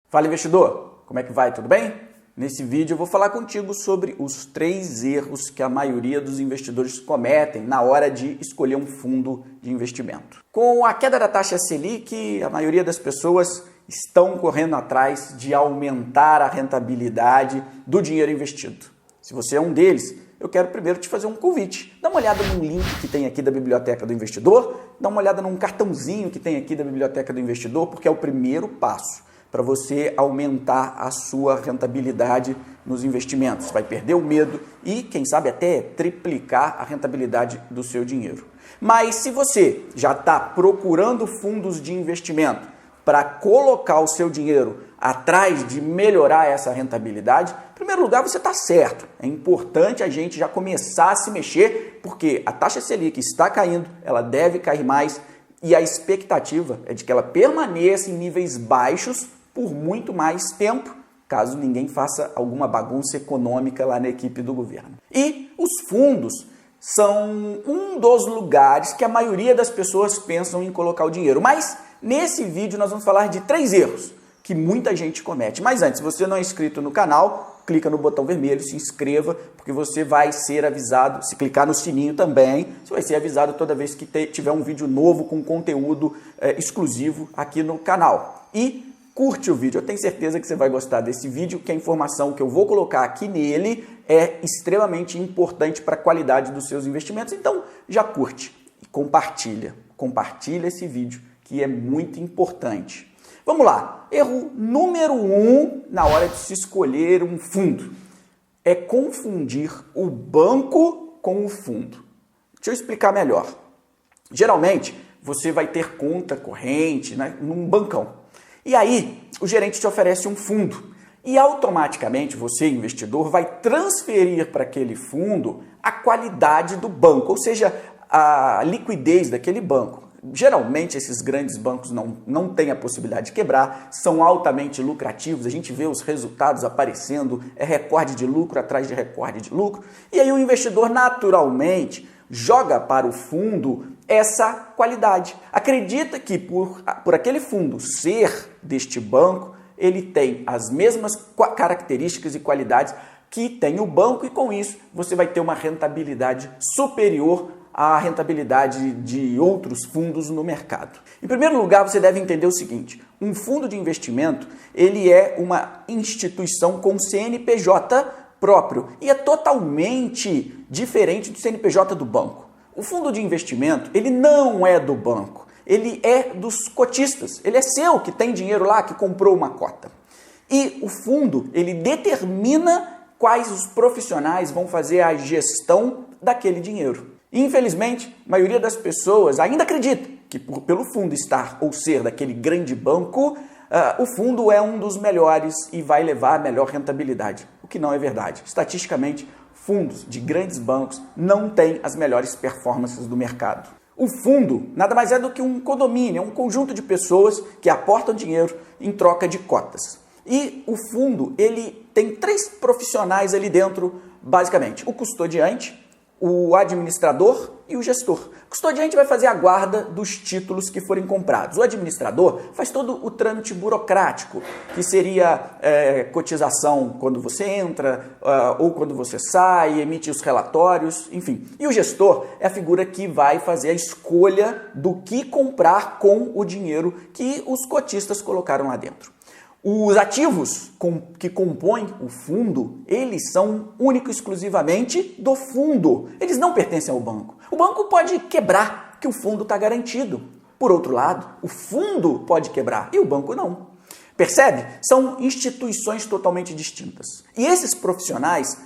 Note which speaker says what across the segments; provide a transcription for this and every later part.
Speaker 1: Fala, investidor! Como é que vai? Tudo bem? Nesse vídeo eu vou falar contigo sobre os 3 erros que a maioria dos investidores cometem na hora de escolher um fundo de investimento. Com a queda da taxa Selic, a maioria das pessoas estão correndo atrás de aumentar a rentabilidade do dinheiro investido. Se você é um deles, eu quero primeiro te fazer um convite. Dá uma olhada no link que tem aqui da Biblioteca do Investidor, dá uma olhada num cartãozinho que tem aqui da Biblioteca do Investidor, porque é o primeiro passo para você aumentar a sua rentabilidade nos investimentos. Você vai perder o medo e, quem sabe, até triplicar a rentabilidade do seu dinheiro. Mas se você já está procurando fundos de investimento para colocar o seu dinheiro atrás de melhorar essa rentabilidade, em primeiro lugar você está certo. É importante a gente já começar a se mexer, porque a taxa Selic está caindo, ela deve cair mais e a expectativa é de que ela permaneça em níveis baixos por muito mais tempo, caso ninguém faça alguma bagunça econômica lá na equipe do governo. E os fundos são um dos lugares que a maioria das pessoas pensam em colocar o dinheiro. Mas nesse vídeo nós vamos falar de 3 erros que muita gente comete. Mas antes, se você não é inscrito no canal, clica no botão vermelho, se inscreva, porque você vai ser avisado. Se clicar no sininho também, você vai ser avisado toda vez que tiver um vídeo novo com conteúdo exclusivo aqui no canal. E curte o vídeo, eu tenho certeza que você vai gostar desse vídeo, que a informação que eu vou colocar aqui nele é extremamente importante para a qualidade dos seus investimentos. Então já curte e compartilha esse vídeo, que é muito importante. Vamos lá, erro número 1 na hora de se escolher um fundo é confundir o banco com o fundo. Deixa eu explicar melhor. Geralmente você vai ter conta corrente, né, num bancão. E aí, o gerente te oferece um fundo e automaticamente você, investidor, vai transferir para aquele fundo a qualidade do banco, ou seja, a liquidez daquele banco. Geralmente, esses grandes bancos não têm a possibilidade de quebrar, são altamente lucrativos, a gente vê os resultados aparecendo, é recorde de lucro atrás de recorde de lucro, e aí o investidor naturalmente joga para o fundo essa qualidade. Acredita que por aquele fundo ser deste banco, ele tem as mesmas características e qualidades que tem o banco e com isso você vai ter uma rentabilidade superior à rentabilidade de outros fundos no mercado. Em primeiro lugar, você deve entender o seguinte: um fundo de investimento, ele é uma instituição com CNPJ próprio e é totalmente diferente do CNPJ do banco. O fundo de investimento, ele não é do banco, ele é dos cotistas, ele é seu, que tem dinheiro lá, que comprou uma cota. E o fundo, ele determina quais os profissionais vão fazer a gestão daquele dinheiro. Infelizmente, a maioria das pessoas ainda acredita que pelo fundo estar ou ser daquele grande banco, o fundo é um dos melhores e vai levar a melhor rentabilidade, o que não é verdade. Estatisticamente, fundos de grandes bancos não têm as melhores performances do mercado. O fundo nada mais é do que um condomínio, é um conjunto de pessoas que aportam dinheiro em troca de cotas. E o fundo, ele tem 3 profissionais ali dentro, basicamente: o custodiante, o administrador e o gestor. O custodiante vai fazer a guarda dos títulos que forem comprados. O administrador faz todo o trâmite burocrático, que seria cotização quando você entra ou quando você sai, emite os relatórios, enfim. E o gestor é a figura que vai fazer a escolha do que comprar com o dinheiro que os cotistas colocaram lá dentro. Os ativos que compõem o fundo, eles são único e exclusivamente do fundo. Eles não pertencem ao banco. O banco pode quebrar, que o fundo está garantido. Por outro lado, o fundo pode quebrar e o banco não. Percebe? São instituições totalmente distintas. E esses profissionais,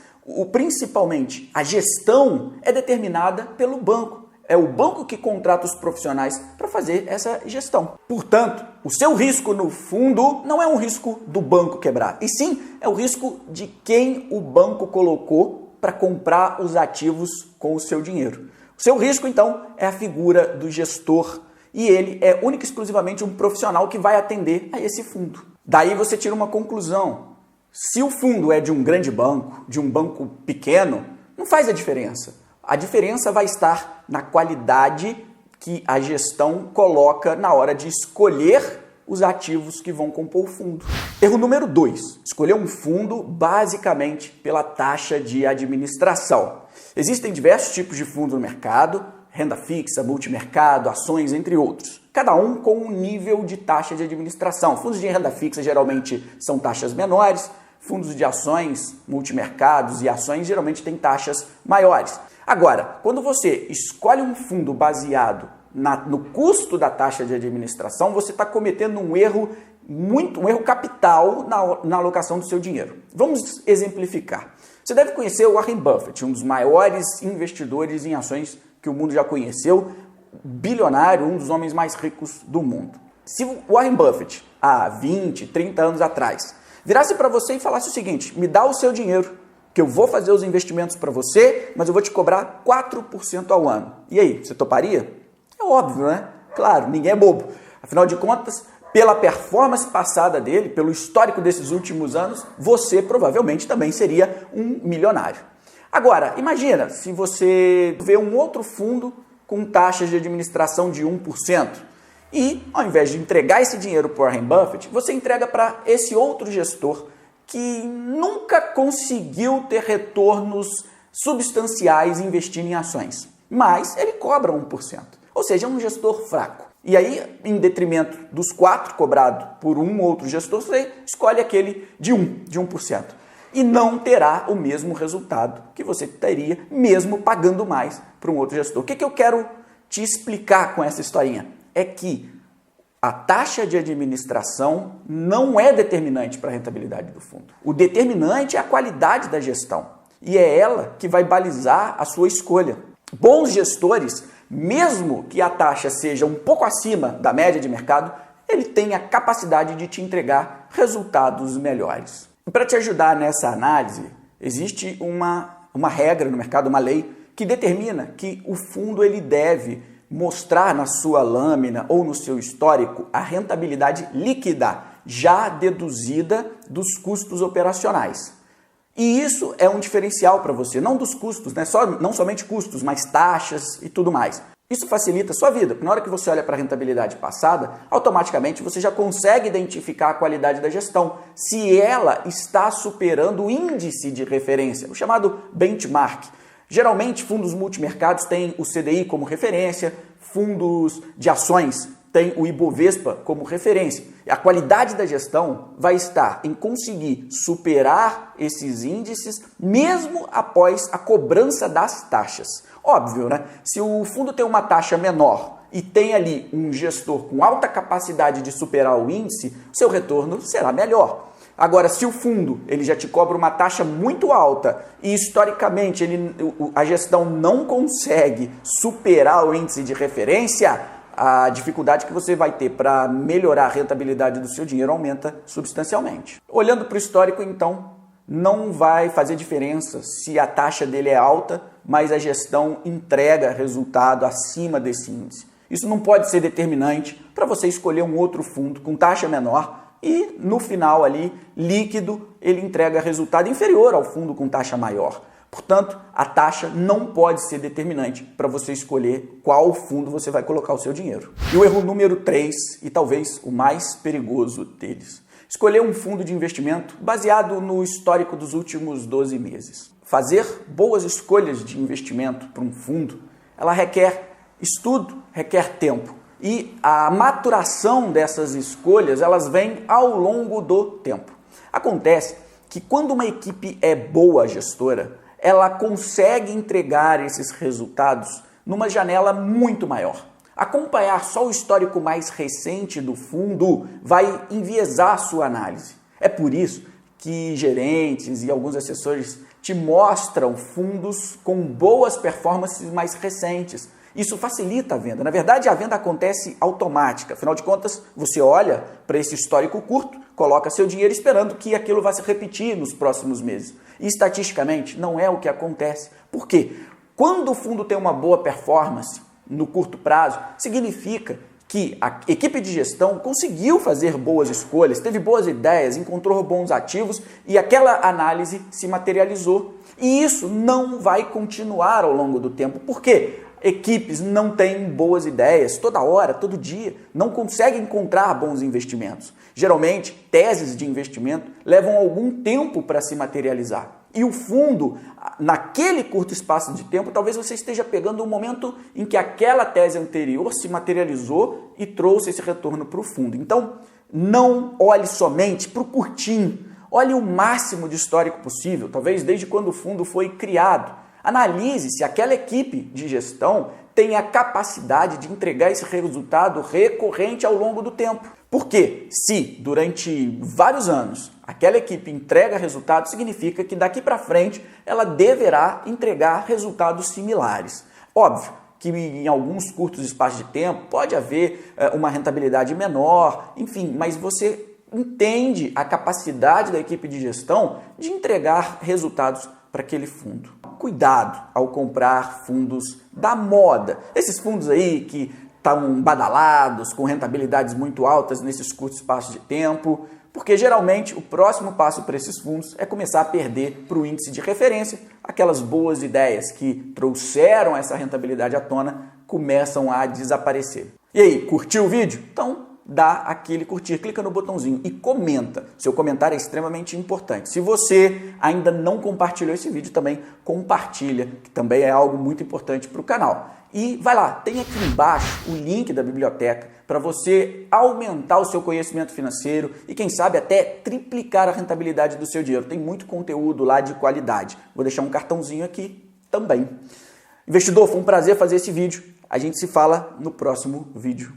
Speaker 1: principalmente a gestão, é determinada pelo banco. É o banco que contrata os profissionais para fazer essa gestão. Portanto, o seu risco no fundo não é um risco do banco quebrar, e sim é o risco de quem o banco colocou para comprar os ativos com o seu dinheiro. O seu risco, então, é a figura do gestor, e ele é único e exclusivamente um profissional que vai atender a esse fundo. Daí você tira uma conclusão: se o fundo é de um grande banco, de um banco pequeno, não faz a diferença. A diferença vai estar na qualidade que a gestão coloca na hora de escolher os ativos que vão compor o fundo. Erro número 2, escolher um fundo basicamente pela taxa de administração. Existem diversos tipos de fundo no mercado, renda fixa, multimercado, ações, entre outros. Cada um com um nível de taxa de administração. Fundos de renda fixa geralmente são taxas menores, fundos de ações, multimercados e ações geralmente têm taxas maiores. Agora, quando você escolhe um fundo baseado no custo da taxa de administração, você está cometendo um erro capital na alocação do seu dinheiro. Vamos exemplificar. Você deve conhecer o Warren Buffett, um dos maiores investidores em ações que o mundo já conheceu, bilionário, um dos homens mais ricos do mundo. Se o Warren Buffett, há 20, 30 anos atrás, virasse para você e falasse o seguinte: me dá o seu dinheiro, que eu vou fazer os investimentos para você, mas eu vou te cobrar 4% ao ano. E aí, você toparia? É óbvio, né? Claro, ninguém é bobo. Afinal de contas, pela performance passada dele, pelo histórico desses últimos anos, você provavelmente também seria um milionário. Agora, imagina se você vê um outro fundo com taxas de administração de 1%. E, ao invés de entregar esse dinheiro para o Warren Buffett, você entrega para esse outro gestor que nunca conseguiu ter retornos substanciais investindo em ações. Mas ele cobra 1%. Ou seja, é um gestor fraco. E aí, em detrimento dos 4 cobrado por um outro gestor, você escolhe aquele de 1%. E não terá o mesmo resultado que você teria mesmo pagando mais para um outro gestor. O que eu quero te explicar com essa historinha? É que a taxa de administração não é determinante para a rentabilidade do fundo. O determinante é a qualidade da gestão. E é ela que vai balizar a sua escolha. Bons gestores, mesmo que a taxa seja um pouco acima da média de mercado, ele tem a capacidade de te entregar resultados melhores. E para te ajudar nessa análise, existe uma regra no mercado, uma lei, que determina que o fundo ele deve mostrar na sua lâmina ou no seu histórico a rentabilidade líquida, já deduzida dos custos operacionais. E isso é um diferencial para você, não dos custos, né? Não somente custos, mas taxas e tudo mais. Isso facilita a sua vida, porque na hora que você olha para a rentabilidade passada, automaticamente você já consegue identificar a qualidade da gestão, se ela está superando o índice de referência, o chamado benchmark. Geralmente, fundos multimercados têm o CDI como referência, fundos de ações têm o Ibovespa como referência. A qualidade da gestão vai estar em conseguir superar esses índices mesmo após a cobrança das taxas. Óbvio, né? Se o fundo tem uma taxa menor e tem ali um gestor com alta capacidade de superar o índice, seu retorno será melhor. Agora, se o fundo ele já te cobra uma taxa muito alta e historicamente a gestão não consegue superar o índice de referência, a dificuldade que você vai ter para melhorar a rentabilidade do seu dinheiro aumenta substancialmente. Olhando para o histórico, então, não vai fazer diferença se a taxa dele é alta, mas a gestão entrega resultado acima desse índice. Isso não pode ser determinante para você escolher um outro fundo com taxa menor e, no final ali, líquido, ele entrega resultado inferior ao fundo com taxa maior. Portanto, a taxa não pode ser determinante para você escolher qual fundo você vai colocar o seu dinheiro. E o erro número 3, e talvez o mais perigoso deles, escolher um fundo de investimento baseado no histórico dos últimos 12 meses. Fazer boas escolhas de investimento para um fundo, ela requer estudo, requer tempo. E a maturação dessas escolhas, elas vêm ao longo do tempo. Acontece que quando uma equipe é boa gestora, ela consegue entregar esses resultados numa janela muito maior. Acompanhar só o histórico mais recente do fundo vai enviesar a sua análise. É por isso que gerentes e alguns assessores te mostram fundos com boas performances mais recentes. Isso facilita a venda. Na verdade, a venda acontece automática. Afinal de contas, você olha para esse histórico curto, coloca seu dinheiro esperando que aquilo vá se repetir nos próximos meses. E estatisticamente, não é o que acontece. Por quê? Quando o fundo tem uma boa performance no curto prazo, significa que a equipe de gestão conseguiu fazer boas escolhas, teve boas ideias, encontrou bons ativos e aquela análise se materializou. E isso não vai continuar ao longo do tempo. Por quê? Equipes não têm boas ideias toda hora, todo dia, não conseguem encontrar bons investimentos. Geralmente, teses de investimento levam algum tempo para se materializar. E o fundo, naquele curto espaço de tempo, talvez você esteja pegando um momento em que aquela tese anterior se materializou e trouxe esse retorno para o fundo. Então, não olhe somente para o curtinho, olhe o máximo de histórico possível, talvez desde quando o fundo foi criado. Analise se aquela equipe de gestão tem a capacidade de entregar esse resultado recorrente ao longo do tempo. Porque se durante vários anos aquela equipe entrega resultados, significa que daqui para frente ela deverá entregar resultados similares. Óbvio que em alguns curtos espaços de tempo pode haver uma rentabilidade menor, enfim, mas você entende a capacidade da equipe de gestão de entregar resultados para aquele fundo. Cuidado ao comprar fundos da moda. Esses fundos aí que estão badalados, com rentabilidades muito altas nesses curtos espaços de tempo, porque geralmente o próximo passo para esses fundos é começar a perder para o índice de referência. Aquelas boas ideias que trouxeram essa rentabilidade à tona começam a desaparecer. E aí, curtiu o vídeo? Então dá aquele curtir, clica no botãozinho e comenta. Seu comentário é extremamente importante. Se você ainda não compartilhou esse vídeo, também compartilha, que também é algo muito importante para o canal. E vai lá, tem aqui embaixo o link da biblioteca para você aumentar o seu conhecimento financeiro e quem sabe até triplicar a rentabilidade do seu dinheiro. Tem muito conteúdo lá de qualidade. Vou deixar um cartãozinho aqui também. Investidor, foi um prazer fazer esse vídeo. A gente se fala no próximo vídeo.